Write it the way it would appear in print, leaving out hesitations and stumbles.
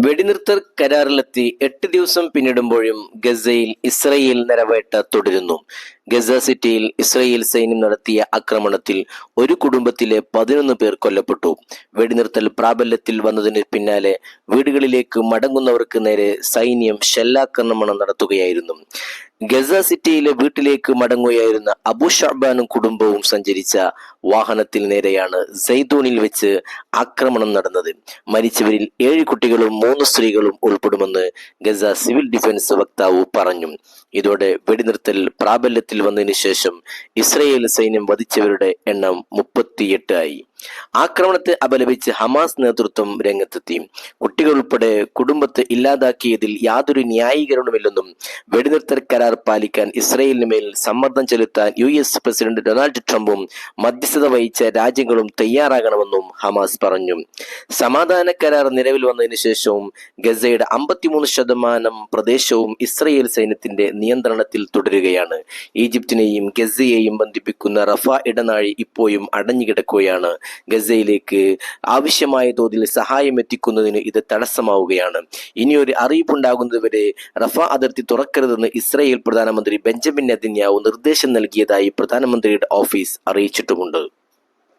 വെടിനിർത്തൽ കരാറിലെത്തി 8 ദിവസം പിന്നിടുമ്പോഴും ഗസയിൽ ഇസ്രയേൽ നരവേട്ട തുടരുന്നു. ഗസ സിറ്റിയിൽ ഇസ്രയേൽ സൈന്യം നടത്തിയ ആക്രമണത്തിൽ ഒരു കുടുംബത്തിലെ 11 പേർ കൊല്ലപ്പെട്ടു. വെടിനിർത്തൽ പ്രാബല്യത്തിൽ വന്നതിന് പിന്നാലെ വീടുകളിലേക്ക് മടങ്ങുന്നവർക്ക് നേരെ സൈന്യം ഷെല്ലാക്രമണം നടത്തുകയായിരുന്നു. ഗസ സിറ്റിയിലെ വീട്ടിലേക്ക് മടങ്ങുകയായിരുന്ന അബു ഷഅബാനും കുടുംബവും സഞ്ചരിച്ച വാഹനത്തിൽ നേരെയാണ് സൈതൂനിൽ വെച്ച് ആക്രമണം നടന്നത്. മരിച്ചവരിൽ 7 കുട്ടികളും 3 സ്ത്രീകളും ഉൾപ്പെടുമെന്ന് ഗസ സിവിൽ ഡിഫൻസ് വക്താവ് പറഞ്ഞു. ഇതോടെ വെടിനിർത്തൽ പ്രാബല്യത്തിൽ വന്നതിന് ശേഷം ഇസ്രയേൽ സൈന്യം വധിച്ചവരുടെ എണ്ണം 38 ആയി. ആക്രമണത്തെ അപലപിച്ച് ഹമാസ് നേതൃത്വം രംഗത്തെത്തി. കുട്ടികൾ ഉൾപ്പെടെ കുടുംബത്തെ ഇല്ലാതാക്കിയതിൽ യാതൊരു ന്യായീകരണവുമില്ലെന്നും വെടിനിർത്തൽ കരാർ പാലിക്കാൻ ഇസ്രയേലിന് മേൽ സമ്മർദ്ദം ചെലുത്താൻ US പ്രസിഡന്റ് ഡൊണാൾഡ് ട്രംപും മധ്യസ്ഥത വഹിച്ച രാജ്യങ്ങളും തയ്യാറാകണമെന്നും ഹമാസ് പറഞ്ഞു. സമാധാന കരാർ നിലവിൽ വന്നതിന് ശേഷവും ഗസയുടെ 53% പ്രദേശവും ഇസ്രയേൽ സൈന്യത്തിന്റെ നിയന്ത്രണത്തിൽ തുടരുകയാണ്. ഈജിപ്തിനെയും ഗസയെയും ബന്ധിപ്പിക്കുന്ന റഫ ഇടനാഴി ഇപ്പോഴും അടഞ്ഞുകിടക്കുകയാണ്. ഗസയിലേക്ക് ആവശ്യമായ തോതിൽ സഹായം എത്തിക്കുന്നതിന് ഇത് തടസ്സമാവുകയാണ്. ഇനിയൊരു അറിയിപ്പുണ്ടാകുന്നതുവരെ റഫ അതിർത്തി തുറക്കരുതെന്ന് ഇസ്രായേൽ പ്രധാനമന്ത്രി ബെഞ്ചമിൻ നെതന്യാഹു നിർദ്ദേശം നൽകിയതായി പ്രധാനമന്ത്രിയുടെ ഓഫീസ് അറിയിച്ചിട്ടുമുണ്ട്.